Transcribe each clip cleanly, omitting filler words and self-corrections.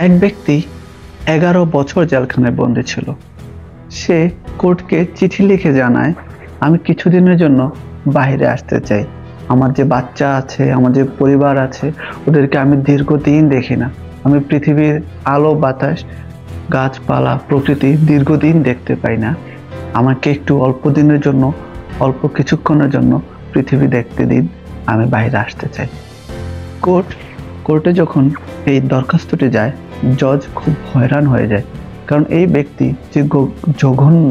এক ব্যক্তি 11 বছর জেলখানায় বন্দী ছিল। সে কোর্টকে চিঠি লিখে জানায়, আমি কিছুদিনের জন্য বাইরে আসতে চাই। আমার যে বাচ্চা আছে, আমার যে পরিবার আছে, ওদেরকে আমি দীর্ঘদিন দেখি না। আমি পৃথিবীর আলো বাতাস, গাছপালা, প্রকৃতি দীর্ঘদিন দেখতে পাই না। আমাকে একটু অল্প দিনের জন্য, অল্প কিছুক্ষণের জন্য পৃথিবী দেখতে দিন। আমি বাইরে আসতে চাই। কোর্টে যখন এই দরখাস্তটি যায়, জজ খুব হয়রান হয়ে যায়। কারণ এই ব্যক্তি যে জঘন্য,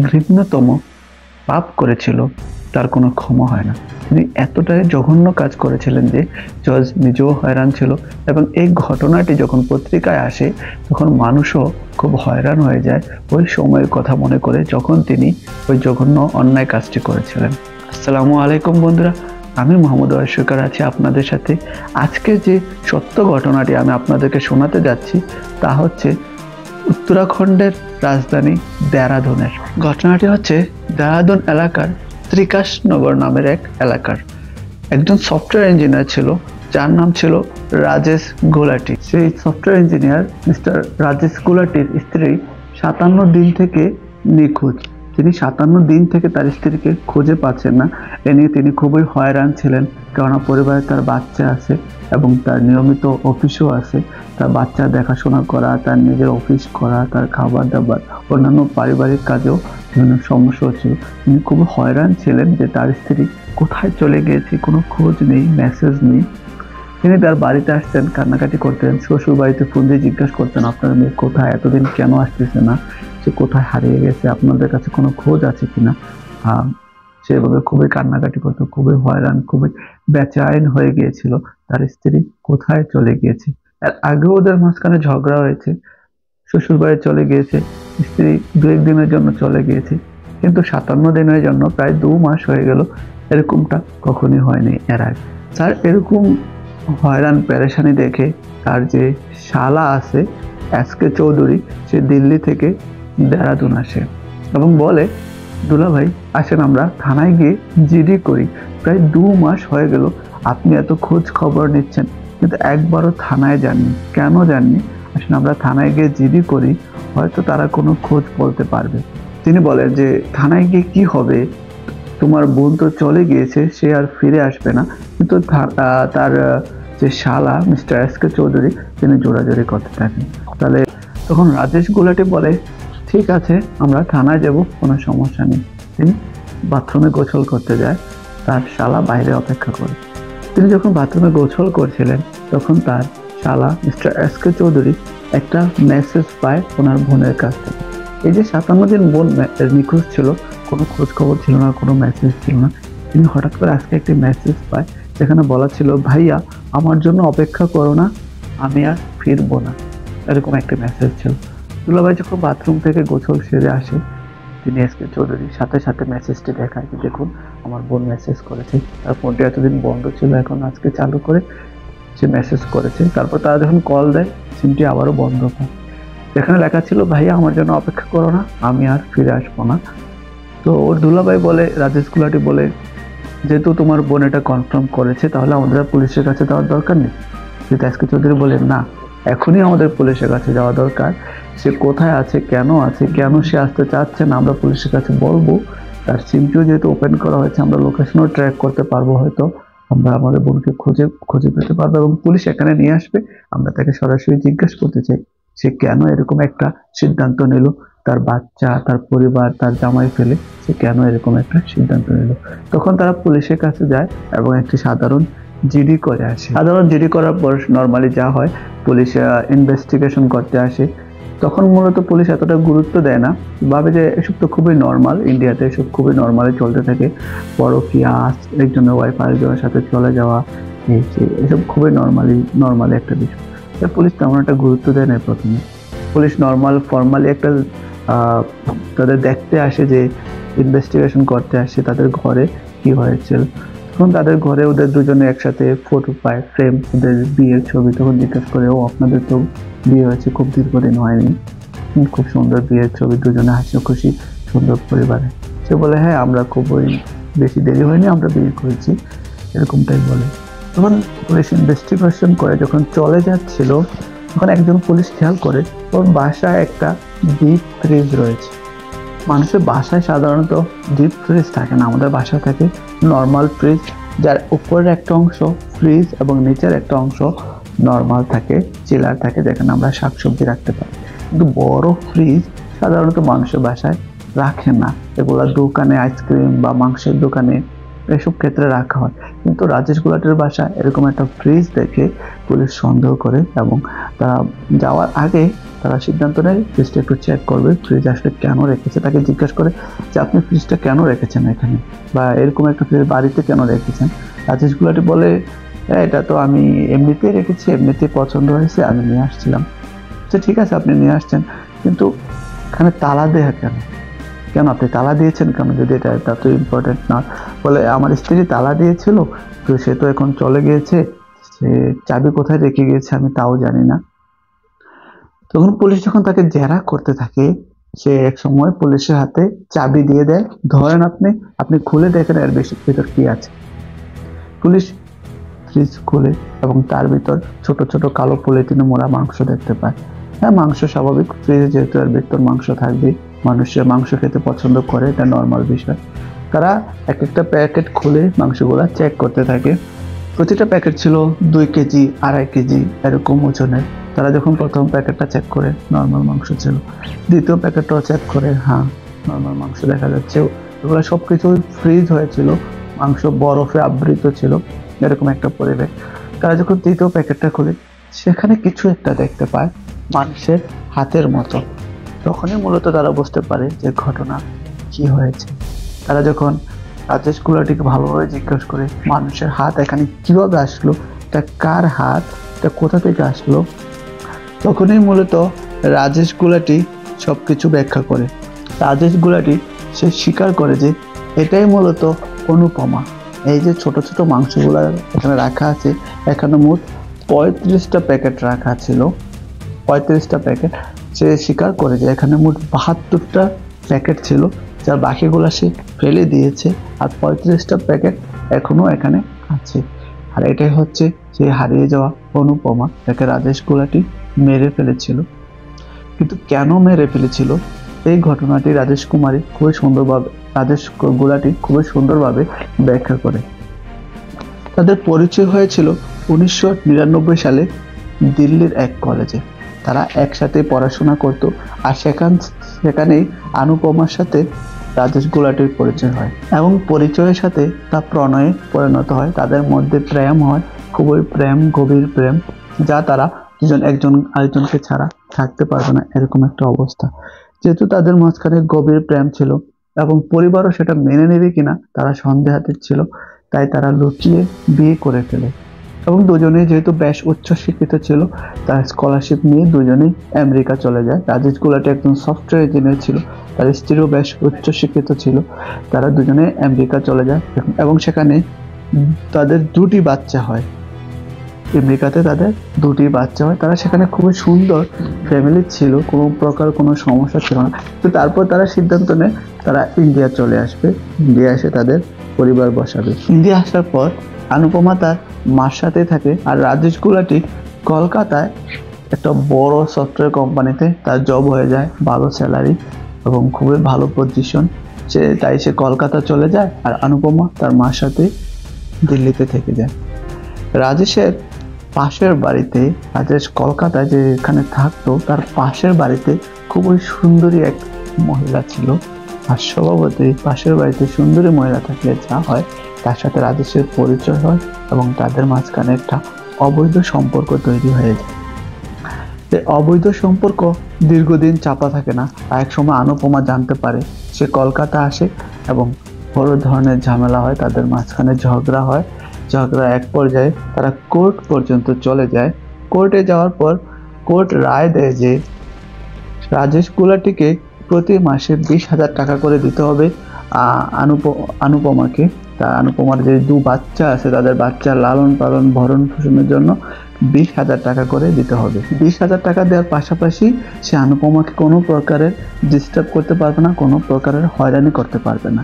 ঘৃণ্যতম পাপ করেছিল, তার কোনো ক্ষমা হয় না। তিনি এতটাই জঘন্য কাজ করেছিলেন যে জজ নিজেও হয়রান ছিল। এবং এই ঘটনাটি যখন পত্রিকায় আসে, তখন মানুষও খুব হয়রান হয়ে যায় ওই সময়ের কথা মনে করে, যখন তিনি ওই জঘন্য অন্যায় কাজটি করেছিলেন। আসসালামু আলাইকুম বন্ধুরা, আমি মোহাম্মদ ওয়াইশিকার আছি আপনাদের সাথে। আজকে যে সত্য ঘটনাটি আমি আপনাদেরকে শোনাতে যাচ্ছি, তা হচ্ছে উত্তরাখণ্ডের রাজধানী দেহরাদুনের। ঘটনাটি হচ্ছে দেহরাদুন এলাকার ত্রিকাশনগর নামের এক এলাকার। একজন সফটওয়্যার ইঞ্জিনিয়ার ছিল, যার নাম ছিল রাজেশ গুলাটি। সেই সফটওয়্যার ইঞ্জিনিয়ার মিস্টার রাজেশ গুলাটির স্ত্রী 57 দিন থেকে নিখোঁজ। তিনি 57 দিন থেকে তার স্ত্রীকে খুঁজে পাচ্ছেন না। এ নিয়ে তিনি খুবই হয়রান ছিলেন, কেননা পরিবারে তার বাচ্চা আছে এবং তার নিয়মিত অফিসও আছে। তার বাচ্চা দেখাশোনা করা, তার নিজের অফিস করা, তার খাবার দাবার, অন্যান্য পারিবারিক কাজেও বিভিন্ন সমস্যা হচ্ছিল। তিনি খুব হয়রান ছিলেন যে তার স্ত্রী কোথায় চলে গিয়েছে, কোনো খোঁজ নেই, মেসেজ নেই। তিনি তার বাড়িতে আসতেন, কান্নাকাটি করতেন, শ্বশুর বাড়িতে ফোন দিয়ে জিজ্ঞাসা করতেন, আপনার মেয়ে কোথায়, এতদিন কেন আসতেছে না, সে কোথায় হারিয়ে গেছে, আপনাদের কাছে কোনো খোঁজ আছে কিনা। সেভাবে খুবই কান্নাকাটি করতো, খুবই হয়রান, খুবই বেচাইন হয়ে গিয়েছিল তার স্ত্রী কোথায় চলে গিয়েছে। এর আগেও ওদের মাঝখানে ঝগড়া হয়েছে, শ্বশুর বাড়ি চলে গিয়েছে, স্ত্রী 2-1 দিনের জন্য চলে গিয়েছে, কিন্তু 57 দিনের জন্য প্রায় 2 মাস হয়ে গেল। এরকমটা কখনই হয়নি এর আগে। স্যার, এরকম হয়রান পেরেশানি দেখে তার যে শালা আছে এসকে চৌধুরী, সে দিল্লি থেকে দেহরাদুন আসে এবং বলে, দুলা ভাই আসেন আমরা থানায় গিয়ে জিডি করি। প্রায় 2 মাস হয়ে গেল, আপনি এত খোঁজ খবর নিচ্ছেন কিন্তু একবারও থানায় যাননি, কেন যাননি? আসেন আমরা থানায় গিয়ে জিডি করি, হয়তো তারা কোনো খোঁজ বলতে পারবে। তিনি বলেন যে থানায় গিয়ে কি হবে, তোমার বোন তো চলে গিয়েছে, সে আর ফিরে আসবে না। কিন্তু তার যে শালা মিস্টার এসকে চৌধুরী, তিনি জোরাজোরি করতে থাকেন। তাহলে তখন রাজেশ গুলাটি বলে, ঠিক আছে আমরা থানায় যাব, কোনো সমস্যা নেই। তিনি বাথরুমে গোসল করতে যায়, তার শালা বাইরে অপেক্ষা করে। তিনি যখন বাথরুমে গোসল করছিলেন, তখন তার শালা মিস্টার এসকে চৌধুরী একটা মেসেজ পায় ওনার বোনের কাছ থেকে। এই যে 57 দিন বোন নিখোঁজ ছিল, কোনো খোঁজ খবর ছিল না, কোনো মেসেজ ছিল না। তিনি হঠাৎ করে আজকে একটি মেসেজ পায়, যেখানে বলা ছিল, ভাইয়া আমার জন্য অপেক্ষা করো না, আমি আর ফিরবো না। এরকম একটা মেসেজ ছিল। দুলাভাই যখন বাথরুম থেকে গোসল সেরে আসে, তিনি এসকে চৌধুরীর সাথে সাথে মেসেজটি দেখায় যে দেখুন আমার বোন মেসেজ করেছে। তার ফোনটি এতদিন বন্ধ ছিল, এখন আজকে চালু করে সে মেসেজ করেছে। তারপর তারা যখন কল দেয়, সিমটি আবারও বন্ধ পায়। যেখানে লেখা ছিল, ভাইয়া আমার জন্য অপেক্ষা করো না, আমি আর ফিরে আসবো না। তো ওর দুলাভাই বলে, রাজেশ গুলাটি বলে, যেহেতু তোমার বোন এটা কনফার্ম করেছে, তাহলে আমাদের পুলিশের কাছে যাওয়ার দরকার নেই। কিন্তু এসকে চৌধুরী বলে, না, এখনই আমাদের পুলিশের কাছে যাওয়া দরকার। সে কোথায় আছে, কেন সে আসতে চাচ্ছে না, আমরা পুলিশের কাছে বলবো। তার সিমটিও যেহেতু ওপেন করা হয়েছে, আমরা লোকেশনও ট্র্যাক করতে পারবো, হয়তো আমরা আমাদের বোনকে খুঁজে পেতে পারবো এবং পুলিশ এখানে নিয়ে আসবে। আমরা তাকে সরাসরি জিজ্ঞেস করতে চাই সে কেন এরকম একটা সিদ্ধান্ত নিল, তার বাচ্চা, তার পরিবার, তার জামাই ফেলে সে কেন এরকম একটা সিদ্ধান্ত নিল। তখন তারা পুলিশের কাছে যায় এবং একটি সাধারণ জিডি করে আসে। সাধারণ জিডি করার পর নর্মালি যা হয়, পুলিশ ইনভেস্টিগেশন করতে আসে। তখন মূলত পুলিশ এতটা গুরুত্ব দেয় না, ভাবে যে এসব তো খুবই নর্মাল, ইন্ডিয়াতে এসব খুবই নর্মালি চলতে থাকে। পরকীয়া, একজনের ওয়াইফ আরেকজনের সাথে চলে যাওয়া, এসব খুবই নর্মালি একটা বিষয়। পুলিশ তেমন একটা গুরুত্ব দেয় না প্রথমে। পুলিশ ফর্মালি একটা তাদের দেখতে আসে, যে ইনভেস্টিগেশন করতে আসে তাদের ঘরে কি হয়েছিল। তখন তাদের ঘরে ওদের দুজনে একসাথে ফটো পায়, ফ্রেম, ওদের বিয়ের ছবি। তখন জিজ্ঞেস করে, ও আপনাদের তো বিয়ে হয়েছে, খুব দীর্ঘদিন হয়নি, খুব সুন্দর বিয়ের ছবি, দুজনে হাসি খুশি, সুন্দর পরিবারে। সে বলে, হ্যাঁ আমরা খুবই বেশি দেরি হয়নি, আমরা বিয়ে করেছি, এরকমটাই বলে। তখন পুলিশ ইনভেস্টিগেশন করে যখন চলে যাচ্ছিল, তখন একজন পুলিশ খেয়াল করে ওর বাসায় একটা ডিপ ফ্রিজ রয়েছে। মানুষের বাসায় সাধারণত ডিপ ফ্রিজ থাকে না, আমাদের বাসায় থাকে নর্মাল ফ্রিজ, যার উপরের একটা অংশ ফ্রিজ এবং নিচের একটা অংশ নর্মাল থাকে, চিলার থাকে, যেখানে আমরা শাকসবজি রাখতে পারি। কিন্তু বড় ফ্রিজ সাধারণত মানুষের বাসায় রাখে না, এগুলা দোকানে আইসক্রিম বা মাংসের দোকানে এসব ক্ষেত্রে রাখা হয়। কিন্তু রাজেশ গুলাটির বাসায় এরকম একটা ফ্রিজ দেখে পুলিশ সন্দেহ করে এবং তারা যাওয়ার আগে তারা সিদ্ধান্ত নেয় ফ্রিজটা একটু চেক করবে, ফ্রিজ আসলে কেন রেখেছে। তাকে জিজ্ঞাসা করে যে আপনি ফ্রিজটা কেন রেখেছেন এখানে, বা এরকম একটা ফ্রিজ বাড়িতে কেন রেখেছেন। রাজেশ গুলাটি বলে এটা তো আমি এমনিতেই রেখেছি, এমনিতেই পছন্দ হয়েছে, আমি নিয়ে আসছিলাম। তো ঠিক আছে, আপনি নিয়ে আসছেন, কিন্তু এখানে তালা দেয়া কেন, কেন আপনি তালা দিয়েছেন কেন, যদি এটা এত ইম্পর্টেন্ট না। বলে আমার স্ত্রী তালা দিয়েছিল, তো সে তো এখন চলে গিয়েছে, সে চাবি কোথায় রেখে গিয়েছে আমি তাও জানি না। তখন পুলিশ যখন তাকে জেরা করতে থাকে, সে এক সময় পুলিশের হাতে চাবি দিয়ে দেয়, ধরেন আপনি আপনি খুলে দেখেন এর ভিতর কি আছে। পুলিশ ফ্রিজ খুলে এবং তার ভিতর ছোট ছোট কালো পলিথিনে মোড়া মাংস দেখতে পায়। হ্যাঁ, মাংস স্বাভাবিক, ফ্রিজে যেহেতু এর ভিতর মাংস থাকবে, মানুষের মাংস খেতে পছন্দ করে, এটা নর্মাল বিষয়। তারা এক একটা প্যাকেট খুলে মাংসগুলা চেক করতে থাকে। প্রতিটা প্যাকেট ছিল 2 কেজি 2.5 কেজি এরকম ওজনের। তারা যখন প্রথম প্যাকেটটা চেক করে নর্মাল মাংস ছিল, দ্বিতীয় প্যাকেটটাও চেক করে, হ্যাঁ নর্মাল মাংস দেখা যাচ্ছে। এগুলো সবকিছু ফ্রিজ হয়েছিল, মাংস বরফে আবৃত ছিল, এরকম একটা পরিবেশ। তারা যখন তৃতীয় প্যাকেটটা খুলে সেখানে কিছু একটা দেখতে পায় মানুষের হাতের মতো। তখনই মূলত তারা বুঝতে পারে যে ঘটনা কি হয়েছে। তারা যখন রাজেশ গুলাটিকে ভালোভাবে জিজ্ঞাসা করে মানুষের হাত এখানে কিভাবে আসলো, এটা কার হাত, এটা কোথা থেকে আসলো, তখনই মূলত রাজেশ গুলাটি সবকিছু ব্যাখ্যা করে। রাজেশ গুলাটি সে স্বীকার করে যে এটাই মূলত অনুপমা। এই যে ছোট ছোট মাংসগুলা এখানে রাখা আছে, এখানে মোট 35টা প্যাকেট রাখা ছিল, 35টা প্যাকেট। সে স্বীকার করে যে এখানে মোট 72টা প্যাকেট ছিল, যার বাকিগুলা সে ফেলে দিয়েছে, আর 35টা প্যাকেট এখনো এখানে আছে। আর এটাই হচ্ছে সে হারিয়ে যাওয়া অনুপমা, যাকে রাজেশ গুলাটি মেরে ফেলেছিল। কিন্তু কেন মেরে ফেলেছিল এই ঘটনাটি রাজেশ গুলাটি খুবই সুন্দরভাবে ব্যাখ্যা করে। তাদের পরিচয় হয়েছিল 1999 সালে দিল্লির এক কলেজে। তারা একসাথে পড়াশোনা করত, আর সেখানেই অনুপমার সাথে রাজেশ গুলাটির পরিচয় হয় এবং পরিচয়ের সাথে তা প্রণয়ে পরিণত হয়। তাদের মধ্যে প্রেম হয়, খুবই গভীর প্রেম, যা তারা দুজন একজন আরেকজনকে ছাড়া থাকতে পারবে না, এরকম একটা অবস্থা। যেহেতু তাদের মাঝখানে গভীর প্রেম ছিল এবং পরিবারও সেটা মেনে নেবে কিনা তারা সন্দেহাতীত ছিল, তাই তারা লুকিয়ে বিয়ে করে ফেলে। এবং দুজনেই যেহেতু বেশ উচ্চ শিক্ষিত ছিল, তার স্কলারশিপ নিয়ে দুজনেই আমেরিকা চলে যায়। রাজেশ গুলাটি একজন সফটওয়্যার ইঞ্জিনিয়ার ছিল, তার স্ত্রীও বেশ উচ্চ শিক্ষিত ছিল। তারা দুজনে আমেরিকা চলে যায় এবং সেখানে তাদের 2টি বাচ্চা হয়। আমেরিকাতে তাদের 2টি বাচ্চা হয়। তারা সেখানে খুবই সুন্দর ফ্যামিলি ছিল, কোনো প্রকার কোনো সমস্যা ছিল না। তো তারপর তারা সিদ্ধান্ত নেয় তারা ইন্ডিয়া চলে আসবে, ইন্ডিয়া এসে তাদের পরিবার বসাবে। ইন্ডিয়া আসার পর অনুপমা তার মার সাথে থাকে, আর রাজেশ গুলাটি কলকাতায় একটা বড় সফটওয়্যার কোম্পানিতে তার জব হয়ে যায়, ভালো স্যালারি এবং খুবই ভালো পজিশন। তাই সে কলকাতা চলে যায়, আর অনুপমা তার মার সাথে দিল্লিতে থেকে যায়। রাজেশের পাশের বাড়িতে, রাজেশ কলকাতায় যেখানে থাকতো তার পাশের বাড়িতে খুবই সুন্দরী এক মহিলা ছিল। আর স্বভাবতই পাশের বাড়িতে সুন্দরী মহিলা থাকলে যা হয়, তার সাথে রাজেশের পরিচয় হয় এবং তাদের মাঝখানে একটা অবৈধ সম্পর্ক তৈরি হয়ে যায়। এই অবৈধ সম্পর্ক দীর্ঘদিন চাপা থাকে না। এক সময় অনুপমা জানতে পারে, সে কলকাতা আসে এবং বড় ধরনের ঝামেলা হয়, তাদের মাঝখানে ঝগড়া হয়। ঝগড়া এক পর্যায়ে তারা কোর্ট পর্যন্ত চলে যায়। কোর্টে যাওয়ার পর কোর্ট রায় দেয় যে রাজেশ গুলাটিকে প্রতি মাসে 20,000 টাকা করে দিতে হবে অনুপমাকে। তা অনুপমার যে 2 বাচ্চা আছে, তাদের বাচ্চার লালন পালন ভরণ পোষণের জন্য 20,000 টাকা করে দিতে হবে। 20,000 টাকা দেওয়ার পাশাপাশি সে অনুপমাকে কোনো প্রকারের ডিস্টার্ব করতে পারবে না, কোনো প্রকারের হয়রানি করতে পারবে না।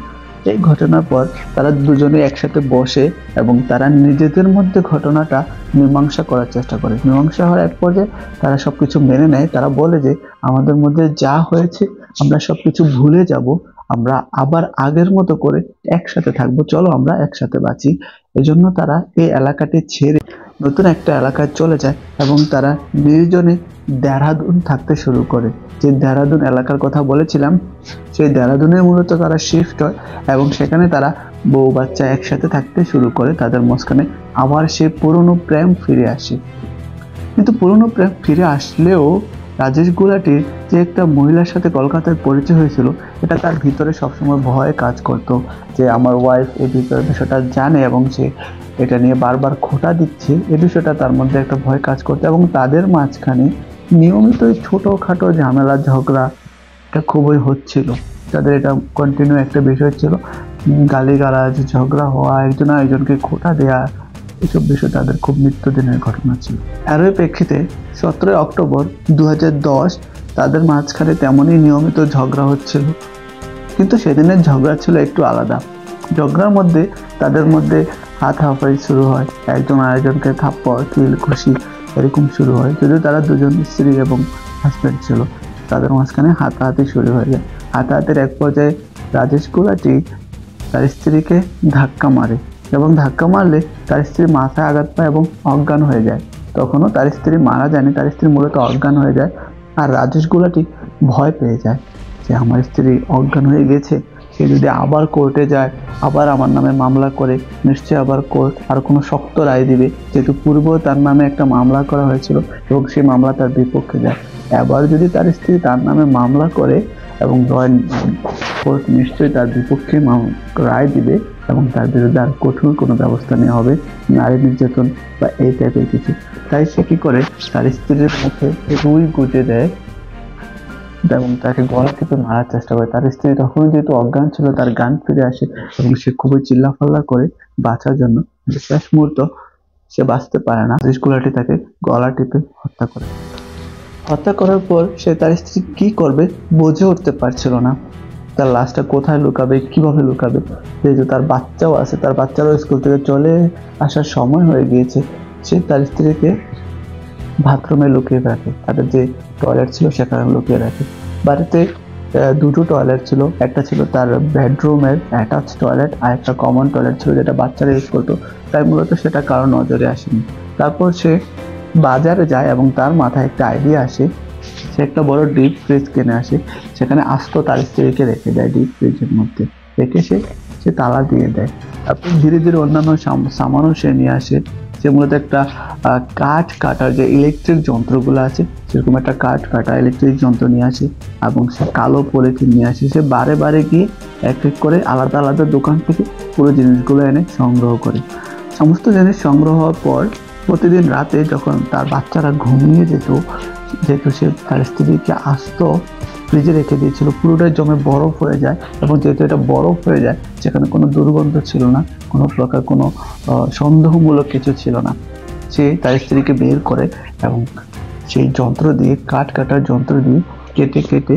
এই ঘটনার পর তারা দুজনে একসাথে বসে এবং তারা নিজেদের মধ্যে ঘটনাটা মীমাংসা করার চেষ্টা করে। মীমাংসা হওয়ার এক পর্যায়ে তারা সবকিছু মেনে নেয়। তারা বলে যে আমাদের মধ্যে যা হয়েছে আমরা সবকিছু ভুলে যাব, আমরা আবার আগের মতো করে একসাথে থাকবো, চলো আমরা একসাথে বাঁচি। এজন্য তারা এই এলাকাটি ছেড়ে নতুন একটা এলাকায় চলে যায় এবং তারা নির্জনে দেহরাদুন থাকতে শুরু করে। যে দেহরাদুন এলাকার কথা বলেছিলাম, সেই দেহরাদুনে মূলত তারা শিফট হয় এবং সেখানে তারা বউ বাচ্চা একসাথে থাকতে শুরু করে। তাদের মাঝখানে আবার সেই পুরনো প্রেম ফিরে আসে। কিন্তু পুরনো প্রেম ফিরে আসলেও রাজেশ গুলাটির যে একটা মহিলার সাথে কলকাতায় পরিচয় হয়েছিল, এটা তার ভিতরে সবসময় ভয় কাজ করত যে আমার ওয়াইফ এই বিষয়টা জানে এবং সে এটা নিয়ে বারবার খোঁটা দিচ্ছে। এই বিষয়টা তার মধ্যে একটা ভয় কাজ করতো এবং তাদের মাঝখানে নিয়মিতই ছোটোখাটো ঝামেলা ঝগড়া এটা খুবই হচ্ছিল। তাদের এটা কন্টিনিউ একটা বিষয় ছিল, গালিগালাজ, ঝগড়া হওয়া, একজন আরেকজনকে খোঁটা দেওয়া, এসব বিষয় তাদের খুব নিত্যদিনের ঘটনা ছিল। এরই প্রেক্ষিতে 17 অক্টোবর 2010 তাদের মাঝখানে তেমনই নিয়মিত ঝগড়া হচ্ছিল, কিন্তু সেদিনের ঝগড়া ছিল একটু আলাদা। ঝগড়ার মধ্যে তাদের মধ্যে হাতাহাতি শুরু হয়, একজন আরেকজনকে থাপ্পড় কিল খুশি এরকম শুরু হয়। যদিও তারা দুজন স্ত্রী এবং হাজব্যান্ড ছিল, তাদের মাঝখানে হাতাহাতি শুরু হয়ে যায়। হাতাহাতির এক পর্যায়ে রাজেশ গুলাটি তার স্ত্রীকে ধাক্কা মারে এবং ধাক্কা মারলে তার স্ত্রী মাথায় আঘাত পায় এবং অজ্ঞান হয়ে যায়। তখনও তার স্ত্রী মারা যায়নি, তার স্ত্রী মূলত অজ্ঞান হয়ে যায়। আর রাজেশ গুলাটি ভয় পেয়ে যায় যে আমার স্ত্রী অজ্ঞান হয়ে গেছে, সে যদি আবার কোর্টে যায়, আবার আমার নামে মামলা করে, নিশ্চয়ই আবার কোর্ট আর কোনো শক্ত রায় দিবে, যেহেতু পূর্বেও তার নামে একটা মামলা করা হয়েছিল এবং সেই মামলা তার বিপক্ষে যায়। এবার যদি তার স্ত্রী তার নামে মামলা করে এবং কোর্ট নিশ্চয়ই তার বিপক্ষে রায় দিবে এবং তার বিরুদ্ধে আর কঠোর কোনো ব্যবস্থা নেওয়া হবে, নারী নির্যাতন বা এই টাইপের কিছু। তাই সে কি করে, তার স্ত্রীর মুখে রুই গুজে দেয় এবং তাকে গলা টিপে মারার চেষ্টা করে। তার স্ত্রী তখন যেহেতু অজ্ঞান ছিল, তার জ্ঞান ফিরে আসে এবং সে খুবই চিল্লাফাল্লা করে বাঁচার জন্য। শেষ মুহূর্ত সে বাঁচতে পারে না, গুলাটি তাকে গলা টিপে হত্যা করে। হত্যা করার পর সে তার স্ত্রী কি করবে বুঝে উঠতে পারছিল না, তার লাশটা কোথায় লুকাবে, কিভাবে লুকাবে। যেহেতু তার বাচ্চাও আছে, তার বাচ্চারাও স্কুল থেকে চলে আসার সময় হয়ে গিয়েছে, সে তার স্ত্রীকে বাথরুমে লুকিয়ে রাখে, তাদের যে টয়লেট ছিল সেখানে লুকিয়ে রাখে। বাড়িতে দুটো টয়লেট ছিল, একটা ছিল তার বেডরুমের অ্যাটাচ টয়লেট আর একটা কমন টয়লেট ছিল যেটা বাচ্চারা ইউজ করতো, তাই মূলত সেটা কারো নজরে আসেনি। তারপর সে বাজারে যায় এবং তার মাথায় একটা আইডিয়া আসে, সে একটা বড় ডিপ ফ্রিজ কিনে আসে, সেখানে আস্ত তার স্ত্রীকে রেখে দেয় ডিপ ফ্রিজের মধ্যে, রেখে সে তালা দিয়ে দেয়। তারপর ধীরে ধীরে অন্যান্য সামানও সে নিয়ে আসে। সে মূলত একটা কাঠ কাটার যে ইলেকট্রিক যন্ত্রগুলো আছে সেরকম একটা কাঠ কাটা ইলেকট্রিক যন্ত্র নিয়ে আসে এবং সে কালো পলিথিন নিয়ে আসে। সে বারে বারে গিয়ে এক এক করে আলাদা আলাদা দোকান থেকে পুরো জিনিসগুলো এনে সংগ্রহ করে। সমস্ত জিনিস সংগ্রহ হওয়ার পর প্রতিদিন রাতে যখন তার বাচ্চারা ঘুমিয়ে যেত, যেহেতু সে তার স্ত্রীকে আস্ত ফ্রিজে রেখে দিয়েছিল, পুরোটাই জমে বরফ হয়ে যায় এবং যেহেতু এটা বরফ হয়ে যায় সেখানে কোনো দুর্গন্ধ ছিল না, কোনো প্রকার কোনো সন্দেহমূলক কিছু ছিল না। সে তার স্ত্রীকে বের করে এবং সেই যন্ত্র দিয়ে, কাঠ কাটার যন্ত্র দিয়ে কেটে কেটে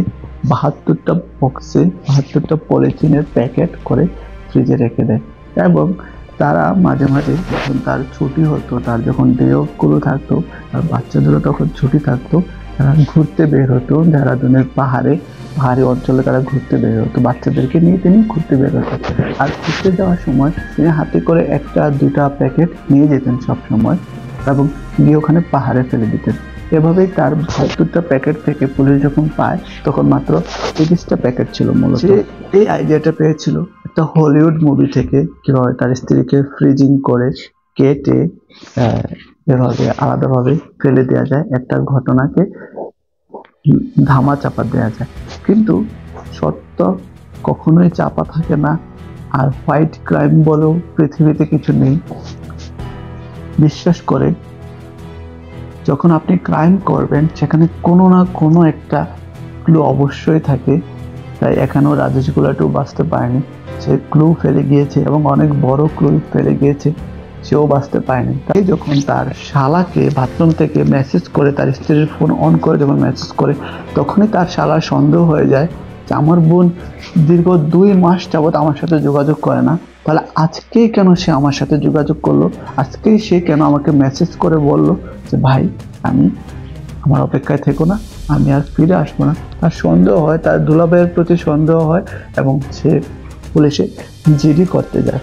72টা বক্সে 72টা পলিথিনের প্যাকেট করে ফ্রিজে রেখে দেয়। এবং তারা মাঝে মাঝে যখন তার ছুটি হতো, তার যখন ডে অফগুলো থাকতো আর বাচ্চাদেরও তখন ছুটি থাকতো, তারা ঘুরতে বের হতো দেহরাদুনের পাহাড়ি অঞ্চলে তারা ঘুরতে বের হতো, বাচ্চাদেরকে নিয়ে তিনি ঘুরতে বের হতো। আর ঘুরতে যাওয়ার সময় তিনি হাতে করে একটা দুটা প্যাকেট নিয়ে যেতেন সব সময় এবং গিয়ে ওখানে পাহাড়ে ফেলে দিতেন। এভাবেই তার 72টা প্যাকেট থেকে পুলিশ যখন পায় তখন মাত্র 30টা প্যাকেট ছিল। মূলত এই আইডিয়াটা পেয়েছিল একটা হলিউড মুভি থেকে, কিভাবে তার স্ত্রীকে ফ্রিজিং করে কেটে এভাবে আলাদাভাবে ফেলে দেওয়া যায়, একটা ঘটনাকে ধামা চাপা দেওয়া যায়। কিন্তু সত্য কখনোই চাপা থাকে না, আর হোয়াইট ক্রাইম বলেও পৃথিবীতে কিছু নেই। বিশ্বাস করে যখন আপনি ক্রাইম করবেন সেখানে কোনো না কোনো একটা ক্লু অবশ্যই থাকে। তাই এখানেও রাজেশ গুলাটিও বাঁচতে পারেনি, সে ক্লু ফেলে গিয়েছে এবং অনেক বড় ক্লু ফেলে গিয়েছে, সেও বাঁচতে পারেনি। তাই যখন তার শালাকে বাথরুম থেকে মেসেজ করে, তার স্ত্রীর ফোন অন করে যখন মেসেজ করে, তখনই তার শালার সন্দেহ হয়ে যায় যে আমার বোন দীর্ঘ 2 মাস যাবৎ আমার সাথে যোগাযোগ করে না, তাহলে আজকেই কেন সে আমার সাথে যোগাযোগ করলো? আজকেই সে কেন আমাকে মেসেজ করে বলল যে ভাই আমি আমার অপেক্ষায় থেকো না, আমি আর ফিরে আসবো না? তার সন্দেহ হয়, তার দুলাভাইয়ের প্রতি সন্দেহ হয় এবং সে পুলিশে জিডি করতে যায়।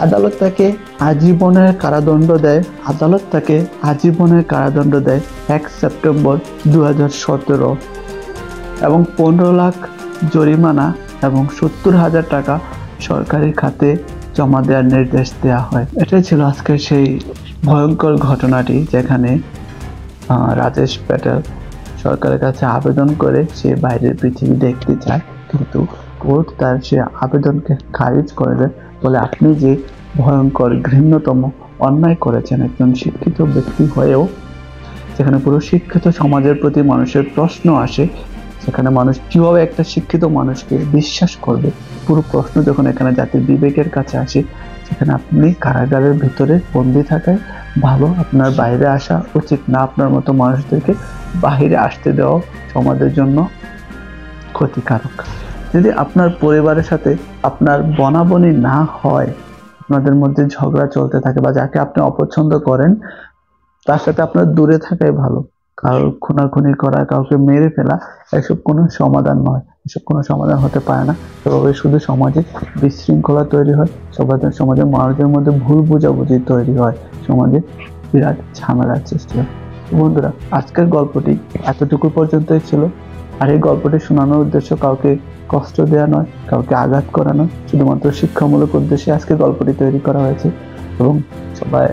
আদালত তাকে আজীবনের কারাদণ্ড দেয়। আদালত তাকে আজীবনের কারাদণ্ড দেয় 1 সেপ্টেম্বর 2017 এবং 15 লাখ জরিমানা এবং 70,000 টাকা সরকারি খাতে জমা দেওয়ার নির্দেশ দেওয়া হয়। এটাই ছিল আজকের সেই ভয়ঙ্কর ঘটনাটি, যেখানে রাজেশ প্যাটেল সরকারের কাছে আবেদন করে সে বাইরের পৃথিবী দেখতে চায়, কিন্তু কোর্ট তার সে আবেদনকে খারিজ করে দেয়, বলে আপনি যে ভয়ঙ্কর ঘৃণ্যতম অন্যায় করেছেন একজন শিক্ষিত ব্যক্তি হয়েও, যেখানে পুরো শিক্ষিত সমাজের প্রতি মানুষের প্রশ্ন আসে, সেখানে মানুষ কিভাবে একটা শিক্ষিত মানুষকে বিশ্বাস করবে, পুরো প্রশ্ন যখন এখানে জাতির বিবেকের কাছে আসে, সেখানে আপনি কারাগারের ভিতরে বন্দি থাকায় ভালো, আপনার বাইরে আসা উচিত না। আপনার মতো মানুষদেরকে বাহিরে আসতে দেওয়া সমাজের জন্য ক্ষতিকারক। যদি আপনার পরিবারের সাথে আপনার বনাবনি না হয়, আপনাদের মধ্যে ঝগড়া চলতে থাকে, বা যাকে আপনি অপছন্দ করেন তার সাথে আপনার দূরে থাকাই ভালো। কারোর খুনাখুনি করা, কাউকে মেরে ফেলা, এসব কোনো সমাধান নয়, এসব কোনো সমাধান হতে পারে না। এভাবে শুধু সমাজে বিশৃঙ্খলা তৈরি হয়, সমাজের মানুষদের মধ্যে ভুল বোঝাবুঝি তৈরি হয়, সমাজে বিরাট ঝামেলার সৃষ্টি হয়। বন্ধুরা, আজকের গল্পটি এতটুকু পর্যন্তই ছিল। আর এই গল্পটি শোনানোর উদ্দেশ্য কাউকে কষ্ট দেওয়া নয়, কাউকে আঘাত করা নয়, শুধুমাত্র শিক্ষামূলক উদ্দেশ্যে আজকে গল্পটি তৈরি করা হয়েছে। এবং সবাই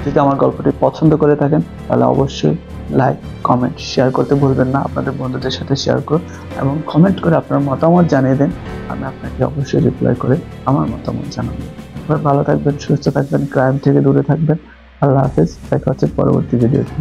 যদি আমার গল্পটি পছন্দ করে থাকেন, তাহলে অবশ্যই লাইক, কমেন্ট, শেয়ার করতে ভুলবেন না। আপনাদের বন্ধুদের সাথে শেয়ার করুন এবং কমেন্ট করে আপনার মতামত জানিয়ে দেন। আমি আপনাকে অবশ্যই রিপ্লাই করে আমার মতামত জানাবো। ভালো থাকবেন, সুস্থ থাকবেন, ক্রাইম থেকে দূরে থাকবেন। আল্লাহ হাফেজ। দেখা হচ্ছে পরবর্তী ভিডিওতে।